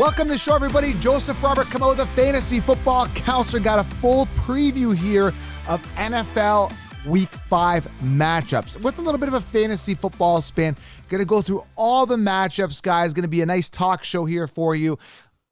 Welcome to the show, everybody. Joseph Robert Camo, the fantasy football counselor, got a full preview here of NFL Week 5 matchups with a little bit of a fantasy football spin. Going to go through all the matchups, guys. Going to be a nice talk show here for you.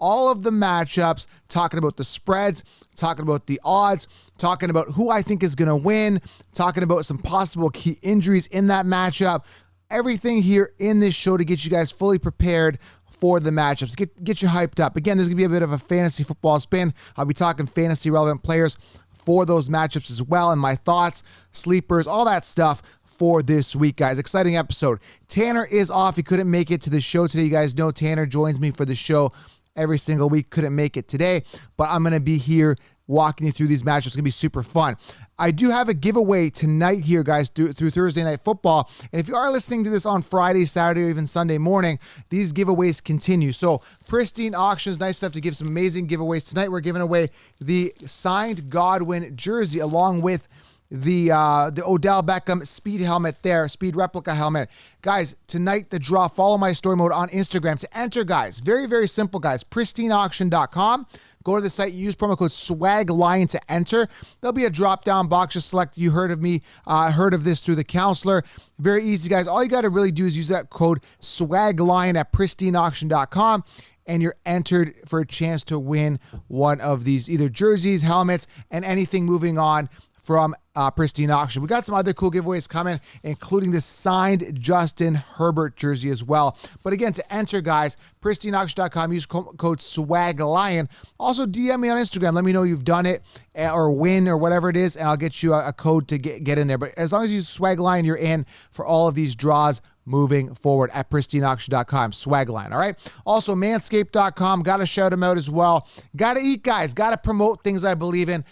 All of the matchups, talking about the spreads, talking about the odds, talking about who I think is going to win, talking about some possible key injuries in that matchup. Everything here in this show to get you guys fully prepared for the matchups, get you hyped up. Again, there's going to be a bit of a fantasy football spin. I'll be talking fantasy relevant players for those matchups as well, and my thoughts, sleepers, all that stuff for this week, guys. Exciting episode. Tanner is off. He couldn't make it to the show today. You guys know Tanner joins me for the show every single week. Couldn't make it today, but I'm going to be here walking you through these matchups. It's going to be super fun. I do have a giveaway tonight here, guys, through Thursday Night Football. And if you are listening to this on Friday, Saturday, or even Sunday morning, these giveaways continue. So Pristine Auctions, nice stuff to give some amazing giveaways. Tonight we're giving away the signed Godwin jersey along with the Odell Beckham speed helmet there, speed replica helmet. Guys, tonight the draw, follow my story mode on Instagram to enter, guys. Very, very simple, guys. PristineAuction.com. Go to the site, use promo code SWAGLION to enter. There'll be a drop-down box. Just select, you heard of me, heard of this through the counselor. Very easy, guys. All you got to really do is use that code SWAGLION at PristineAuction.com. And you're entered for a chance to win one of these, either jerseys, helmets, and anything moving on from Pristine Auction. We got some other cool giveaways coming, including the signed Justin Herbert jersey as well. But again, to enter, guys, PristineAuction.com, use code SWAGLION. Also, DM me on Instagram. Let me know you've done it or win or whatever it is, and I'll get you a code to get in there. But as long as you use SWAGLION, you're in for all of these draws moving forward at PristineAuction.com. SWAGLION, all right? Also, Manscaped.com. Got to shout them out as well. Got to eat, guys. Got to promote things I believe in.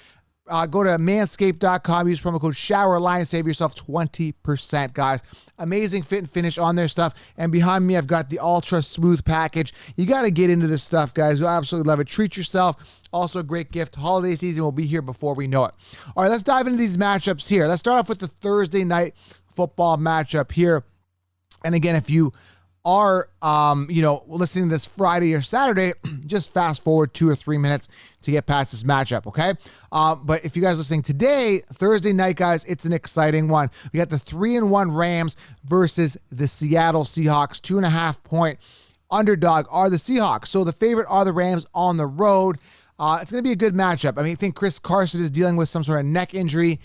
Go to manscaped.com, use promo code SHOWERLION, save yourself 20%, guys. Amazing fit and finish on their stuff. And behind me, I've got the Ultra Smooth package. You got to get into this stuff, guys. You'll absolutely love it. Treat yourself. Also a great gift. Holiday season will be here before we know it. All right, let's dive into these matchups here. Let's start off with the Thursday night football matchup here. And again, if you are, listening to this Friday or Saturday, just fast forward 2 or 3 minutes to get past this matchup, okay? But if you guys are listening today, Thursday night, guys, it's an exciting one. We got the 3-1 Rams versus the Seattle Seahawks. 2.5 point underdog are the Seahawks. So the favorite are the Rams on the road. It's going to be a good matchup. I mean, I think Chris Carson is dealing with some sort of neck injury.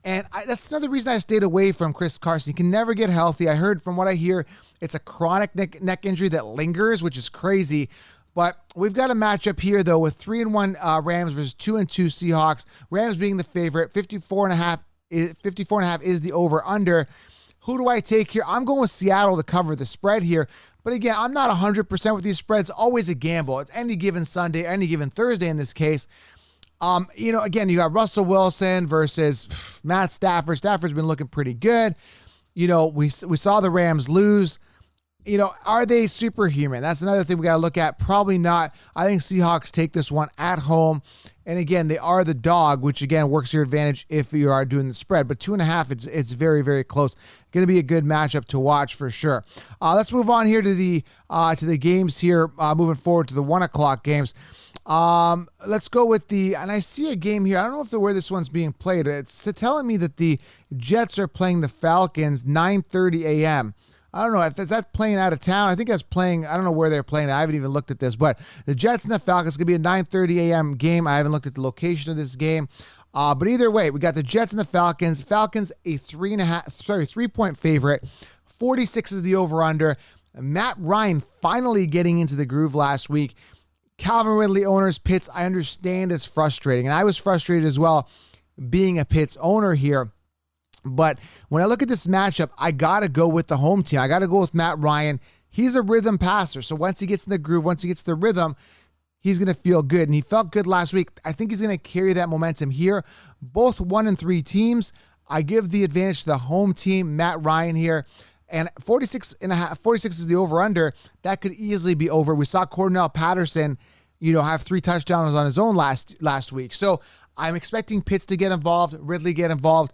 And that's another reason I stayed away from Chris Carson. He can never get healthy. I heard from what I hear, it's a chronic neck injury that lingers, which is crazy. But we've got a matchup here, though, with 3-1 Rams versus 2-2 Seahawks. Rams being the favorite. 54.5 is the over-under. Who do I take here? I'm going with Seattle to cover the spread here. But again, I'm not 100% with these spreads. Always a gamble. It's any given Sunday, any given Thursday in this case. Again, you got Russell Wilson versus Matt Stafford. Stafford's been looking pretty good. We saw the Rams lose. Are they superhuman? That's another thing we got to look at. Probably not. I think Seahawks take this one at home. And again, they are the dog, which again works to your advantage if you are doing the spread. But 2.5, it's very, very close. Going to be a good matchup to watch for sure. Let's move on here to the games here. Moving forward to the 1:00 games. Let's go with and I see a game here. I don't know where this one's being played. It's telling me that the Jets are playing the Falcons 9:30 a.m. I don't know if that's playing out of town. I think that's playing. I don't know where they're playing. I haven't even looked at this, but the Jets and the Falcons going to be a 9:30 a.m. game. I haven't looked at the location of this game. But either way, we got the Jets and the Falcons. Falcons a 3-point favorite. 46 is the over/under. Matt Ryan finally getting into the groove last week. Calvin Ridley owners, Pitts, I understand is frustrating. And I was frustrated as well being a Pitts owner here. But when I look at this matchup, I got to go with the home team. I got to go with Matt Ryan. He's a rhythm passer. So once he gets in the groove, once he gets the rhythm, he's going to feel good. And he felt good last week. I think he's going to carry that momentum here. Both 1-3 teams. I give the advantage to the home team, Matt Ryan here. And 46 is the over-under. That could easily be over. We saw Cordarrelle Patterson, have 3 touchdowns on his own last week. So I'm expecting Pitts to get involved, Ridley get involved.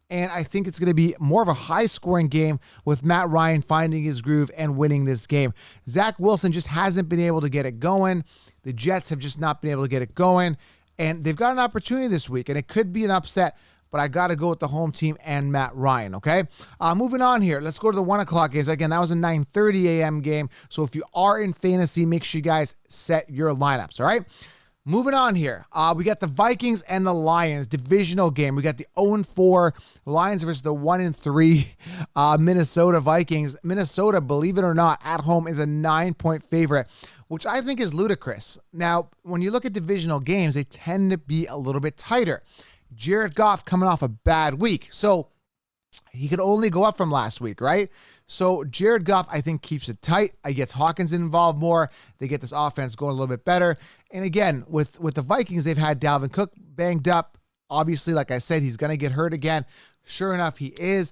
And I think it's going to be more of a high-scoring game with Matt Ryan finding his groove and winning this game. Zach Wilson just hasn't been able to get it going. The Jets have just not been able to get it going. And they've got an opportunity this week, and it could be an upset, but I got to go with the home team and Matt Ryan, okay? Moving on here, let's go to the 1 o'clock games. Again, that was a 9:30 a.m. game, so if you are in fantasy, make sure you guys set your lineups, all right? Moving on here, we got the Vikings and the Lions, divisional game. We got the 0-4 Lions versus the 1-3 Minnesota Vikings. Minnesota, believe it or not, at home is a 9-point favorite, which I think is ludicrous. Now, when you look at divisional games, they tend to be a little bit tighter. Jared Goff coming off a bad week, so he could only go up from last week, right? So Jared Goff, I think, keeps it tight. He gets Hawkins involved more. They get this offense going a little bit better. And again, with the Vikings, they've had Dalvin Cook banged up. Obviously, like I said, he's going to get hurt again. Sure enough, he is.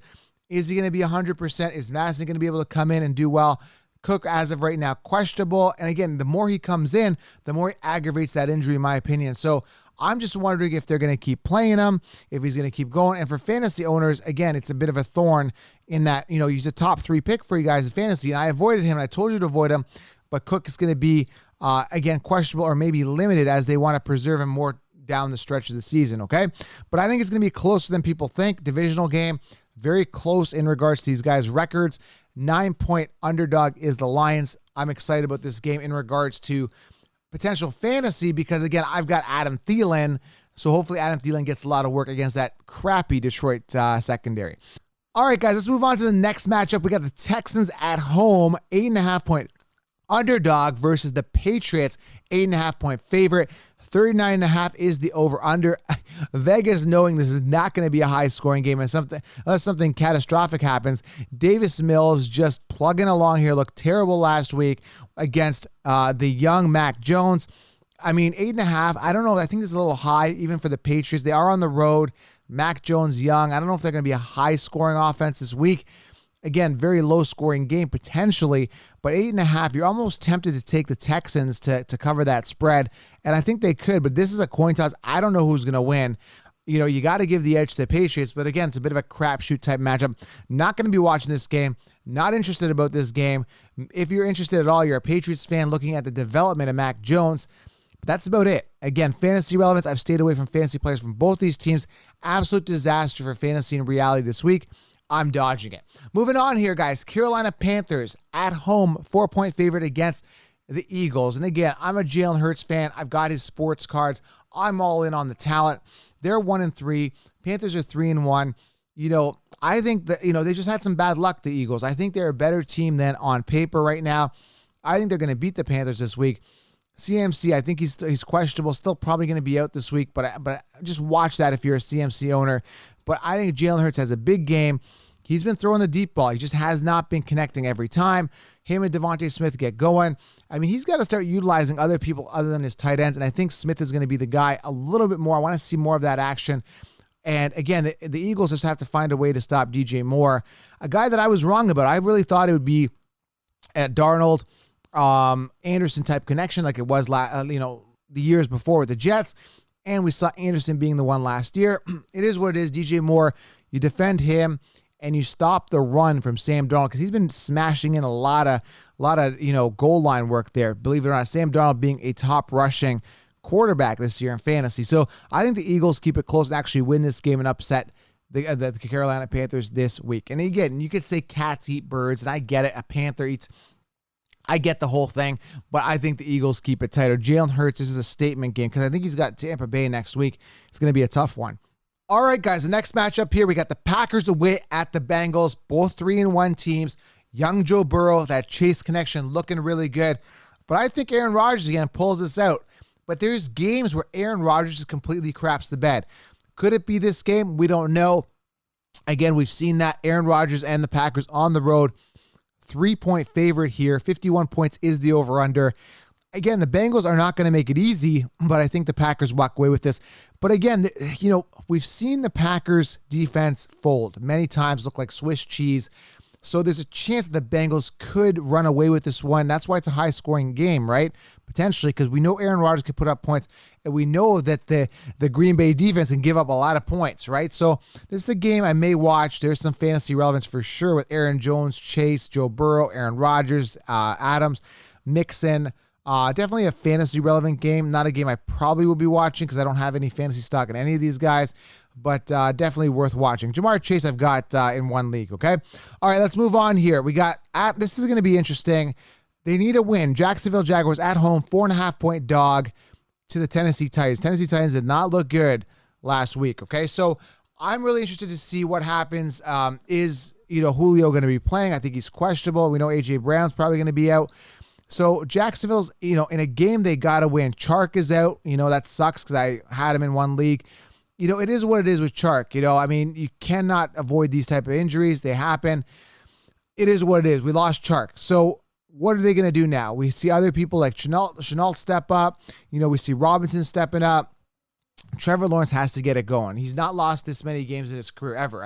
Is he going to be 100%? Is Madison going to be able to come in and do well? Cook, as of right now, questionable. And again, the more he comes in, the more he aggravates that injury, in my opinion. So I'm just wondering if they're going to keep playing him, if he's going to keep going. And for fantasy owners, again, it's a bit of a thorn in that, he's a top 3 pick for you guys in fantasy. And I avoided him, and I told you to avoid him. But Cook is going to be, again, questionable or maybe limited as they want to preserve him more down the stretch of the season, okay? But I think it's going to be closer than people think. Divisional game, very close in regards to these guys' records. 9-point underdog is the Lions. I'm excited about this game in regards to potential fantasy because, again, I've got Adam Thielen, so hopefully Adam Thielen gets a lot of work against that crappy Detroit secondary. All right, guys, let's move on to the next matchup. We got the Texans at home, 8.5-point underdog versus the Patriots, 8.5-point favorite. 39.5 is the over-under. Vegas, knowing this is not going to be a high-scoring game, and unless something catastrophic happens. Davis Mills just plugging along here. Looked terrible last week against the young Mac Jones. I mean, 8.5, I don't know. I think this is a little high even for the Patriots. They are on the road. Mac Jones young. I don't know if they're going to be a high-scoring offense this week. Again, very low-scoring game potentially, but 8.5, you're almost tempted to take the Texans to cover that spread, and I think they could, but this is a coin toss. I don't know who's going to win. You got to give the edge to the Patriots, but again, it's a bit of a crapshoot type matchup. Not going to be watching this game. Not interested about this game. If you're interested at all, you're a Patriots fan looking at the development of Mac Jones. But that's about it. Again, fantasy relevance. I've stayed away from fantasy players from both these teams. Absolute disaster for fantasy and reality this week. I'm dodging it. Moving on here, guys. Carolina Panthers at home, 4-point favorite against the Eagles. And again, I'm a Jalen Hurts fan. I've got his sports cards. I'm all in on the talent. They're 1-3. Panthers are 3-1. I think that, they just had some bad luck, the Eagles. I think they're a better team than on paper right now. I think they're going to beat the Panthers this week. CMC, I think he's questionable. Still probably going to be out this week, but just watch that if you're a CMC owner. But I think Jalen Hurts has a big game. He's been throwing the deep ball. He just has not been connecting every time. Him and Devontae Smith get going. I mean, he's got to start utilizing other people other than his tight ends, and I think Smith is going to be the guy a little bit more. I want to see more of that action. And again, the Eagles just have to find a way to stop DJ Moore, a guy that I was wrong about. I really thought it would be at Darnold, Anderson type connection like it was the years before with the Jets, and we saw Anderson being the one last year. It is what it is. DJ Moore, you defend him and you stop the run from Sam Darnold because he's been smashing in a lot of goal line work there. Believe it or not, Sam Darnold being a top rushing quarterback this year in fantasy. So I think the Eagles keep it close and actually win this game and upset the Carolina Panthers this week. And again, you could say cats eat birds, and I get it. A panther eats. I get the whole thing, but I think the Eagles keep it tighter. Jalen Hurts, this is a statement game because I think he's got Tampa Bay next week. It's going to be a tough one. All right, guys, the next matchup here, we got the Packers away at the Bengals, both 3-1 teams. Young Joe Burrow, that Chase connection looking really good. But I think Aaron Rodgers again pulls this out. But there's games where Aaron Rodgers just completely craps the bed. Could it be this game? We don't know. Again, we've seen that Aaron Rodgers and the Packers on the road. 3-point favorite here. 51 points is the over-under. Again, the Bengals are not going to make it easy, but I think the Packers walk away with this. But again, we've seen the Packers defense fold many times, look like Swiss cheese. So there's a chance that the Bengals could run away with this one. That's why it's a high-scoring game, right? Potentially, because we know Aaron Rodgers could put up points, and we know that the Green Bay defense can give up a lot of points, right? So this is a game I may watch. There's some fantasy relevance for sure with Aaron Jones, Chase, Joe Burrow, Aaron Rodgers, Adams, Mixon. Definitely a fantasy relevant game. Not a game I probably will be watching because I don't have any fantasy stock in any of these guys, but definitely worth watching. Jamar Chase I've got in one league, okay? All right, let's move on here. This is going to be interesting. They need a win. Jacksonville Jaguars at home, 4.5-point dog to the Tennessee Titans. Tennessee Titans did not look good last week, okay? So I'm really interested to see what happens. Is Julio going to be playing? I think he's questionable. We know A.J. Brown's probably going to be out. So Jacksonville's, in a game they got to win. Chark is out. That sucks because I had him in one league. It is what it is with Chark. You cannot avoid these type of injuries. They happen. It is what it is. We lost Chark. So what are they going to do now? We see other people like Chenault step up. We see Robinson stepping up. Trevor Lawrence has to get it going. He's not lost this many games in his career ever.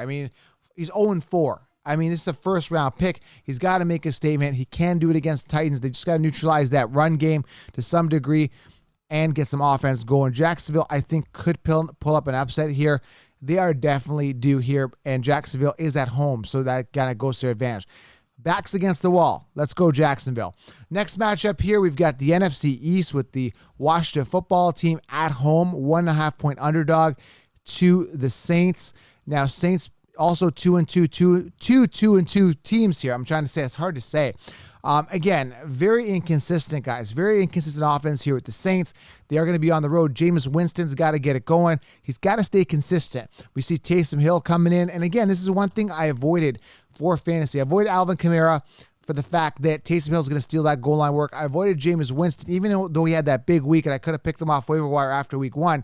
He's 0-4. This is a first-round pick. He's got to make a statement. He can do it against Titans. They just got to neutralize that run game to some degree and get some offense going. Jacksonville, I think, could pull up an upset here. They are definitely due here, and Jacksonville is at home, so that kind of goes to their advantage. Backs against the wall. Let's go Jacksonville. Next matchup here, we've got the NFC East with the Washington football team at home, 1.5-point underdog to the Saints. Now, Saints also 2-2 teams here. I'm trying to say, it's hard to say. Again, very inconsistent, guys. Very inconsistent offense here with the Saints. They are going to be on the road. Jameis Winston's got to get it going. He's got to stay consistent. We see Taysom Hill coming in. And again, this is one thing I avoided for fantasy. I avoided Alvin Kamara for the fact that Taysom Hill is going to steal that goal line work. I avoided Jameis Winston, even though he had that big week, and I could have picked him off waiver wire after week 1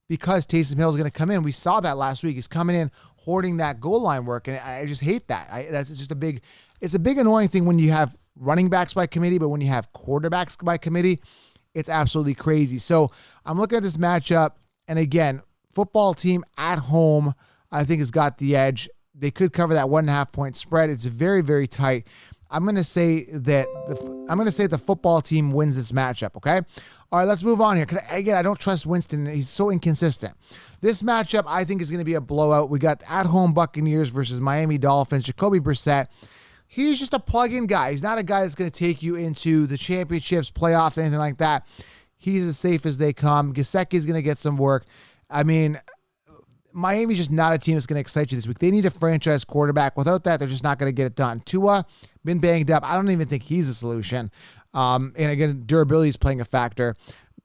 because Taysom Hill is going to come in. We saw that last week. He's coming in, hoarding that goal line work, and I just hate that. That's just it's a big annoying thing when you have running backs by committee, but when you have quarterbacks by committee, it's absolutely crazy. So I'm looking at this matchup, and again, football team at home, I think has got the edge. They could cover that 1.5-point spread. It's very, very tight. I'm going to say that the football team wins this matchup, okay? All right, let's move on here, because, again, I don't trust Winston. He's so inconsistent. This matchup, I think, is going to be a blowout. We got at-home Buccaneers versus Miami Dolphins. Jacoby Brissett, he's just a plug-in guy. He's not a guy that's going to take you into the championships, playoffs, anything like that. He's as safe as they come. Gesicki's going to get some work. Miami's just not a team that's going to excite you this week. They need a franchise quarterback. Without that, they're just not going to get it done. Tua, been banged up. I don't even think he's a solution. And again, durability is playing a factor.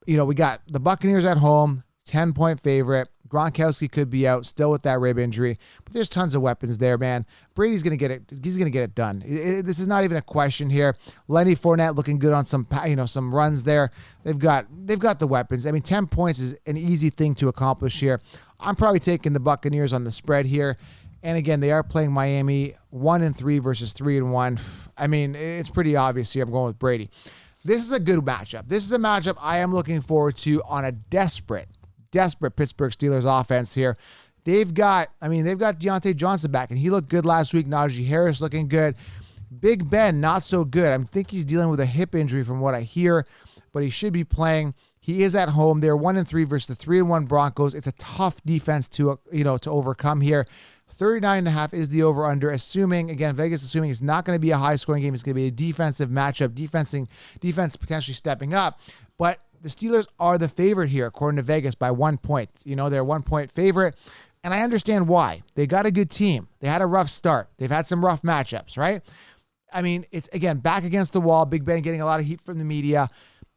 We got the Buccaneers at home, 10-point favorite. Gronkowski could be out still with that rib injury, but there's tons of weapons there, man. Brady's going to get it. He's going to get it done. This is not even a question here. Lenny Fournette looking good on some runs there. They've got the weapons. 10 points is an easy thing to accomplish here. I'm probably taking the Buccaneers on the spread here. And again, they are playing Miami 1-3 versus 3-1. It's pretty obvious here. I'm going with Brady. This is a good matchup. This is a matchup I am looking forward to on a desperate Pittsburgh Steelers offense here. They've got Deontay Johnson back, and he looked good last week. Najee Harris looking good. Big Ben, not so good. I think he's dealing with a hip injury from what I hear, but he should be playing. He is at home. They're 1-3 versus the 3-1 Broncos. It's a tough defense to overcome here. 39.5 is the over-under, Vegas assuming it's not going to be a high-scoring game. It's going to be a defensive matchup, defense potentially stepping up. But the Steelers are the favorite here, according to Vegas, by 1 point. They're a 1-point favorite, and I understand why. They got a good team. They had a rough start. They've had some rough matchups, right? It's, again, back against the wall. Big Ben getting a lot of heat from the media.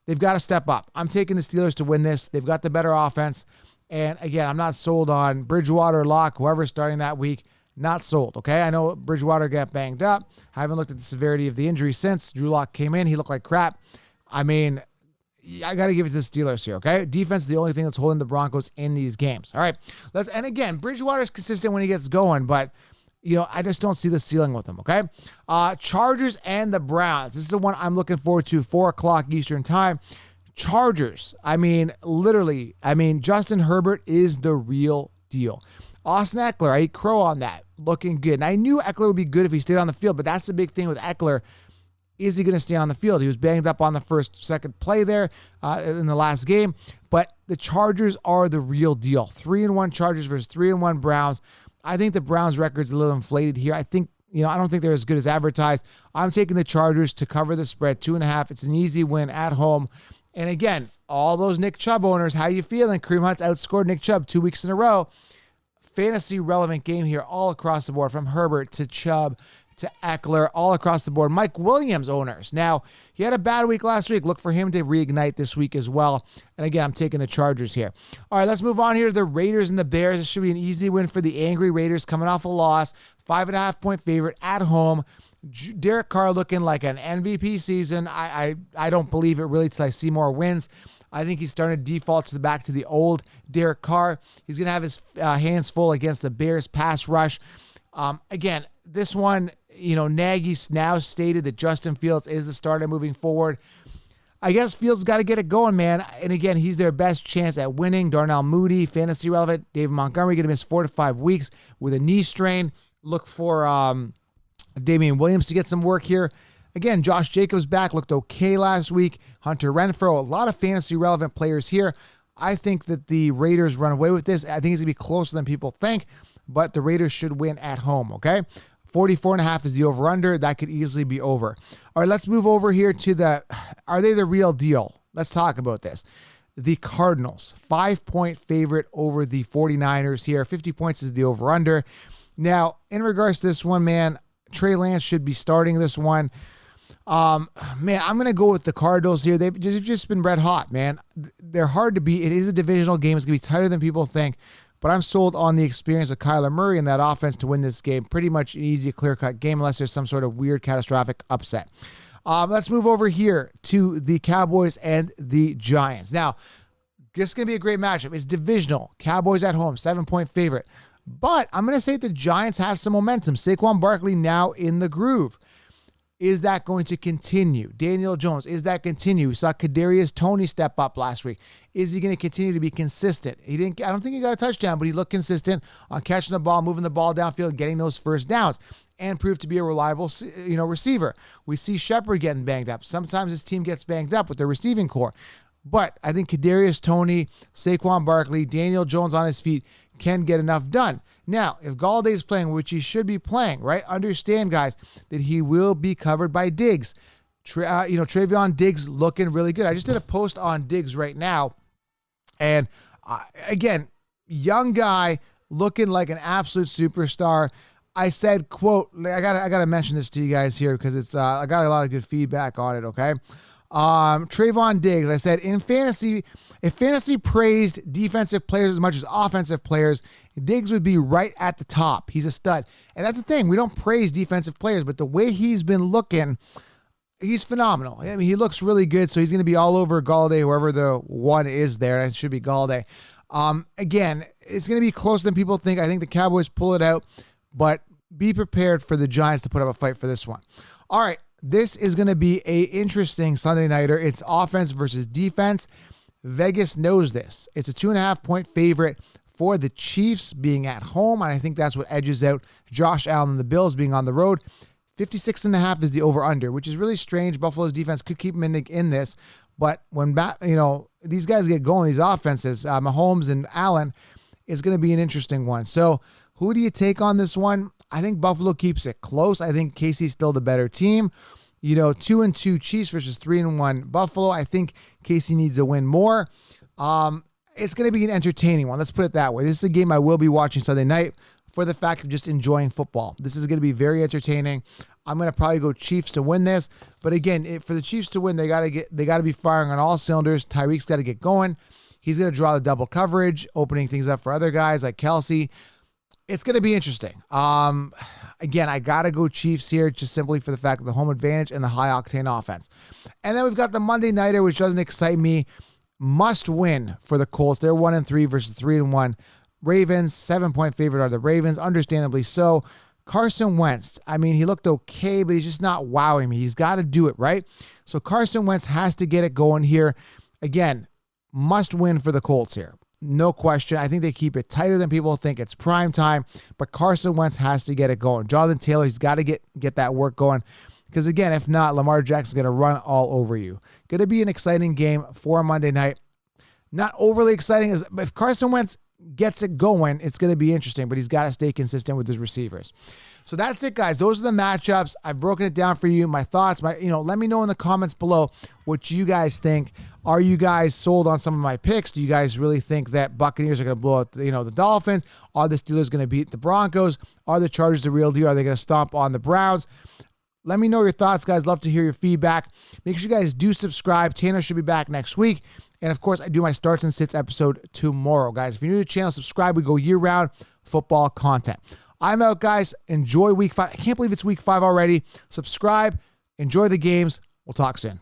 They've got to step up. I'm taking the Steelers to win this. They've got the better offense. And, again, I'm not sold on Bridgewater, Locke, whoever's starting that week. Not sold, okay? I know Bridgewater got banged up. I haven't looked at the severity of the injury since. Drew Lock came in. He looked like crap. I got to give it to the Steelers here, okay? Defense is the only thing that's holding the Broncos in these games. All right, and again, Bridgewater's consistent when he gets going, but, I just don't see the ceiling with him, okay? Chargers and the Browns. This is the one I'm looking forward to, 4 o'clock Eastern time. Chargers, Justin Herbert is the real deal. Austin Eckler, I eat crow on that. Looking good. And I knew Eckler would be good if he stayed on the field, but that's the big thing with Eckler. Is he going to stay on the field? He was banged up on the second play there in the last game, but the Chargers are the real deal. 3-1 Chargers versus 3-1 Browns. I think the Browns record's a little inflated here. I don't think they're as good as advertised. I'm taking the Chargers to cover the spread, 2.5. It's an easy win at home. And again, all those Nick Chubb owners, how you feeling? Kareem Hunt's outscored Nick Chubb 2 weeks in a row. Fantasy relevant game here all across the board, from Herbert to Chubb to Eckler, all across the board. Mike Williams owners. Now, he had a bad week last week. Look for him to reignite this week as well. And again, I'm taking the Chargers here. All right, let's move on here to the Raiders and the Bears. This should be an easy win for the angry Raiders coming off a loss. 5.5-point favorite at home. Derek Carr looking like an MVP season. I don't believe it really till I see more wins. I think he's starting to default back to the old Derek Carr. He's going to have his hands full against the Bears pass rush. Again, this one, Nagy's now stated that Justin Fields is the starter moving forward. I guess Fields got to get it going, man. And again, he's their best chance at winning. Darnell Mooney, fantasy relevant. David Montgomery going to miss 4 to 5 weeks with a knee strain. Look for Damian Williams to get some work here. Again, Josh Jacobs back, looked okay last week. Hunter Renfrow, a lot of fantasy relevant players here. I think that the Raiders run away with this. I think it's going to be closer than people think, but the Raiders should win at home, okay? 44.5 is the over-under. That could easily be over. All right, let's move over here to are they the real deal? Let's talk about this. The Cardinals, 5-point favorite over the 49ers here. 50 points is the over-under. Now, in regards to this one, man, Trey Lance should be starting this one. Man, I'm going to go with the Cardinals here. They've just been red hot, man. They're hard to beat. It is a divisional game. It's going to be tighter than people think. But I'm sold on the experience of Kyler Murray and that offense to win this game. Pretty much an easy, clear-cut game unless there's some sort of weird, catastrophic upset. Let's move over here to the Cowboys and the Giants. Now, this is going to be a great matchup. It's divisional. Cowboys at home, 7-point favorite. But I'm going to say the Giants have some momentum. Saquon Barkley now in the groove. Is that going to continue? Daniel Jones, is that continue? We saw Kadarius Toney step up last week. Is he going to continue to be consistent? I don't think he got a touchdown, but he looked consistent on catching the ball, moving the ball downfield, getting those first downs, and proved to be a reliable, receiver. We see Shepard getting banged up. Sometimes his team gets banged up with their receiving core. But I think Kadarius Toney, Saquon Barkley, Daniel Jones on his feet can get enough done. Now, if Galladay's playing, which he should be playing, right? Understand, guys, that he will be covered by Diggs. Travion Diggs looking really good. I just did a post on Diggs right now. And again, young guy looking like an absolute superstar. I said, quote, I gotta mention this to you guys here because it's I got a lot of good feedback on it, okay? Trayvon Diggs, I said, if fantasy praised defensive players as much as offensive players, Diggs would be right at the top. He's a stud. And that's the thing. We don't praise defensive players, but the way he's been looking, he's phenomenal. I mean, he looks really good, so he's going to be all over Galladay, whoever the one is there. It should be Galladay. Again, it's going to be closer than people think. I think the Cowboys pull it out, but be prepared for the Giants to put up a fight for this one. All right. This is going to be an interesting Sunday nighter. It's offense versus defense. Vegas knows this. It's a 2.5-point favorite for the Chiefs being at home, and I think that's what edges out Josh Allen and the Bills being on the road. 56.5 is the over-under, which is really strange. Buffalo's defense could keep them in this, but when these guys get going, these offenses, Mahomes and Allen, is going to be an interesting one. So who do you take on this one? I think Buffalo keeps it close. I think KC's still the better team. 2-2 Chiefs versus 3-1 Buffalo. I think KC needs a win more. It's going to be an entertaining one. Let's put it that way. This is a game I will be watching Sunday night for the fact of just enjoying football. This is going to be very entertaining. I'm going to probably go Chiefs to win this. But again, for the Chiefs to win, they got to be firing on all cylinders. Tyreek's got to get going. He's going to draw the double coverage, opening things up for other guys like Kelsey. It's going to be interesting. Again, I got to go Chiefs here just simply for the fact of the home advantage and the high-octane offense. And then we've got the Monday Nighter, which doesn't excite me. Must win for the Colts. They're 1-3 versus 3-1. Ravens, 7-point favorite are the Ravens, understandably so. Carson Wentz, I mean, he looked okay, but he's just not wowing me. He's got to do it, right? So Carson Wentz has to get it going here. Again, must win for the Colts here. no question. I think they keep it tighter than people think. It's prime time, but Carson Wentz has to get it going. Jonathan Taylor, he's got to get that work going. Because again, if not, Lamar Jackson's going to run all over you. Going to be an exciting game for Monday night. Not overly exciting. If Carson Wentz gets it going, it's going to be interesting, but he's got to stay consistent with his receivers. So that's it, guys. Those are the matchups. I've broken it down for you. My thoughts, let me know in the comments below what you guys think. Are you guys sold on some of my picks? Do you guys really think that Buccaneers are going to blow out, the Dolphins? Are the Steelers going to beat the Broncos? Are the Chargers the real deal? Are they going to stomp on the Browns? Let me know your thoughts, guys. Love to hear your feedback. Make sure you guys do subscribe. Tanner should be back next week. And, of course, I do my starts and sits episode tomorrow, guys. If you're new to the channel, subscribe. We go year-round football content. I'm out, guys. Enjoy week 5. I can't believe it's week 5 already. Subscribe. Enjoy the games. We'll talk soon.